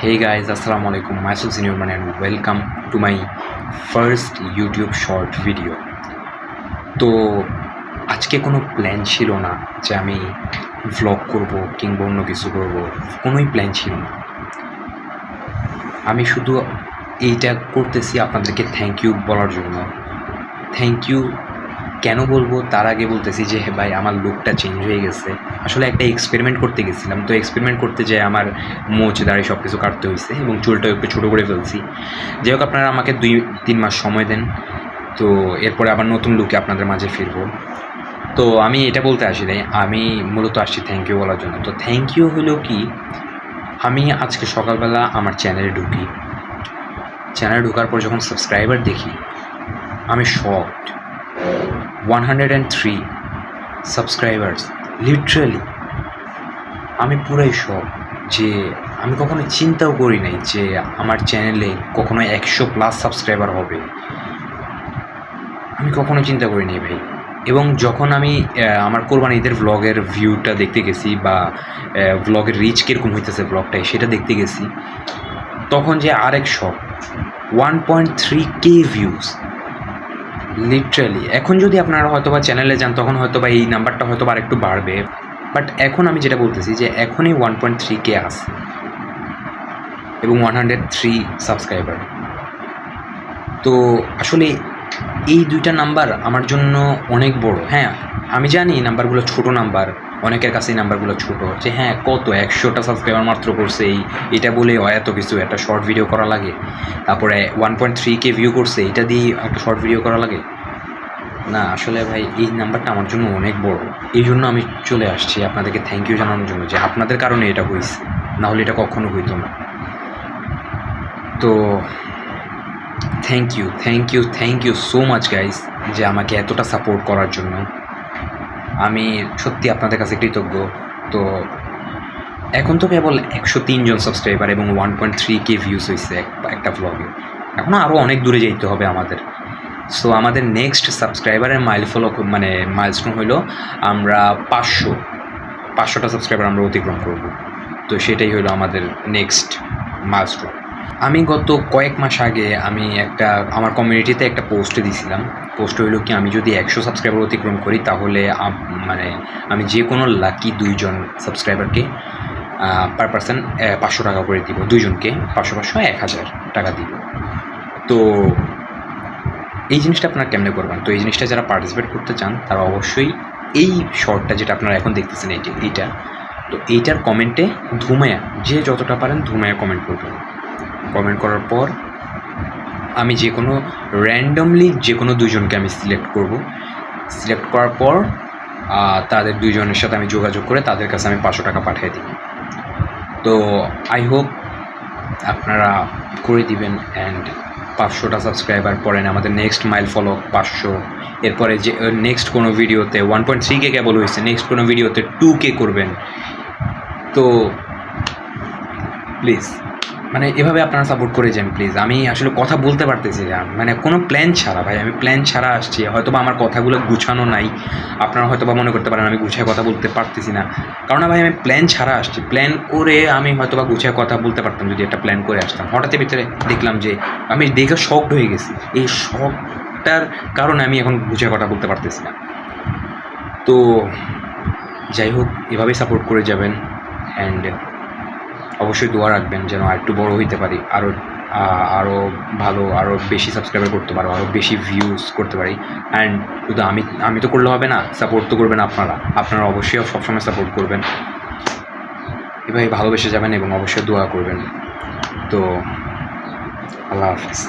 Hey guys, Assalamu alaikum. Myself Senior Man and welcome to my first YouTube short video. তো আজকে কোনো plan ছিল না যে আমি ভ্লগ করব কিংবা অন্য কিছু করব, কোনোই প্ল্যান ছিল না। আমি শুধু এইটা করতেছি আপনাদেরকে থ্যাংক ইউ বলার জন্য। থ্যাংক ইউ কেন বলবো তার আগে বলতেছি যে ভাই আমার লুকটা চেঞ্জ হয়ে গেছে। আসলে একটা এক্সপেরিমেন্ট করতে গেছিলাম, তো এক্সপেরিমেন্ট করতে যেয়ে আমার মোচ দাড়ি সব কিছু কাটতে হয়েছে এবং চুলটাও একটু ছোটো করে ফেলছি। যাই হোক, আপনারা আমাকে 2-3 মাস সময় দেন, তো এরপরে আবার নতুন লুকে আপনাদের মাঝে ফিরবো। তো আমি এটা বলতে আসি নাই, আমি মূলত আসছি থ্যাংক ইউ বলার জন্য। তো থ্যাংক ইউ হলো কি, আমি আজকে সকালবেলা আমার চ্যানেলে ঢুকি, চ্যানেলে ঢোকার পর যখন সাবস্ক্রাইবার দেখি আমি শকড। 103 সাবস্ক্রাইবার্স, লিটারালি আমি পুরাই শক। যে আমি কখনো চিন্তাও করি নাই যে আমার চ্যানেলে কখনো 100+ সাবস্ক্রাইবার হবে, আমি কখনো চিন্তা করিনি ভাই। এবং যখন আমি আমার কোরবানি ঈদের ভ্লগের ভিউটা দেখতে গেছি বা ভ্লগের রিচ কীরকম হইতেছে ব্লগটায় সেটা দেখতে গেছি, তখন যে আরেক শক, 1.3K ভিউজ লিটারালি। এখন যদি আপনারা হয়তো বা চ্যানেলে যান তখন হয়তো বা এই নাম্বারটা হয়তো বা আরেকটু বাড়বে, বাট এখন আমি যেটা বলতেছি যে এখনই 1.3K আছে এবং 103 সাবস্ক্রাইবার। তো আসলে এই দুইটা নাম্বার আমার জন্য অনেক বড়। হ্যাঁ, আমি জানি নাম্বারগুলো ছোট নাম্বার, অনেকের কাছে এই নাম্বারগুলো ছোটো, যে হ্যাঁ কত 100টা সাবস্ক্রাইবার মাত্র করছে, এটা বলে এত কিছু একটা শর্ট ভিডিও করা লাগে, তারপরে 1.3K ভিউ করছে, এটা দিয়ে একটা শর্ট ভিডিও করা লাগে না। আসলে ভাই এই নাম্বারটা আমার জন্য অনেক বড়, এই জন্য আমি চলে আসছি আপনাদেরকে থ্যাংক ইউ জানানোর জন্য যে আপনাদের কারণে এটা হয়েছে, নাহলে এটা কখনো হইতো না। তো thank you so much guys, যে আমাকে এতটা সাপোর্ট করার জন্য। আমি সত্যি আপনাদের কাছে কৃতজ্ঞ। তো এখন তো কেবল 103 জন সাবস্ক্রাইবার এবং 1.3K ভিউজ হয়েছে একটা ভ্লগে, এখনও আরও অনেক দূরে যেতে হবে আমাদের। সো আমাদের নেক্সট সাবস্ক্রাইবারের মাইলস্টোন হইল আমরা 500টা সাবস্ক্রাইবার আমরা অতিক্রম করব। তো সেটাই হলো আমাদের নেক্সট মাইলস্টোন। আমি গত কয়েক মাস আগে আমি আমার কমিউনিটিতে একটা পোস্ট দিয়েছিলাম। পোস্ট হইল কি, আমি যদি 100 সাবস্ক্রাইবার অতিক্রম করি তাহলে আমি যে কোনো লাকি 2 জন সাবস্ক্রাইবারকে পার পারসন 500 টাকা করে দিব, 2 জনকে 500 1000 টাকা দিব। তো এই জিনিসটা আপনারা কেমনে করবেন? তো এই জিনিসটা যারা পার্টিসিপেট করতে চান তারা অবশ্যই এই শর্টটা যেটা আপনারা এখন দেখতেছেন এইটা, তো এইটার কমেন্টে ধুমায়া, যে যতটা পারেন ধুমায়া কমেন্ট করবেন। কমেন্ট করার পর আমি যে কোনো র্যান্ডমলি যে কোনো 2 জনকে আমি সিলেক্ট করব। সিলেক্ট করার পর তাদের 2 জনের সাথে আমি যোগাযোগ করে তাদের কাছে আমি 500 টাকা পাঠিয়ে দিই। তো আই হোপ আপনারা করে দিবেন। অ্যান্ড 500টা সাবস্ক্রাইবার পরেন, আমাদের নেক্সট মাইল ফলো 500। এরপরে যে নেক্সট কোনো ভিডিওতে 1.3K কেবল হয়েছে, নেক্সট কোনো ভিডিওতে 2K করবেন। তো প্লিজ এভাবে আপনারা সাপোর্ট করে যান প্লিজ। আমি আসলে কথা বলতে পারতেছি না, কোনো প্ল্যান ছাড়া ভাই, আমি প্ল্যান ছাড়া আসছি। হয়তো বা আমার কথাগুলো গুছানো নাই, আপনারা হয়তো বা মনে করতে পারেন আমি গুছিয়ে কথা বলতে পারতেছি না, কারণ ভাই আমি প্ল্যান ছাড়া আসছি। প্ল্যান করে আমি হয়তো বা গুছিয়ে কথা বলতে পারতাম যদি একটা প্ল্যান করে আসতাম। হঠাৎ ভিতরে দেখলাম যে আমি দেখে শকড হয়ে গেছি, এই শকটার কারণে আমি এখন গুছিয়ে কথা বলতে পারতেছি না। তো যাই হোক, এভাবেই সাপোর্ট করে যাবেন। অ্যান্ড অবশ্যই দোয়া রাখবেন যেন আরেকটু বড় হইতে পারি, আরও ভালো, আরও বেশি সাবস্ক্রাইবার করতে পারবো, আরও বেশি ভিউজ করতে পারি। অ্যান্ড শুধু আমি তো করলে হবে না, সাপোর্ট তো করবেন আপনারা অবশ্যই সবসময় সাপোর্ট করবেন, এভাবে ভালোবেসে যাবেন এবং অবশ্যই দোয়া করবেন। তো আল্লাহ হাফিজ।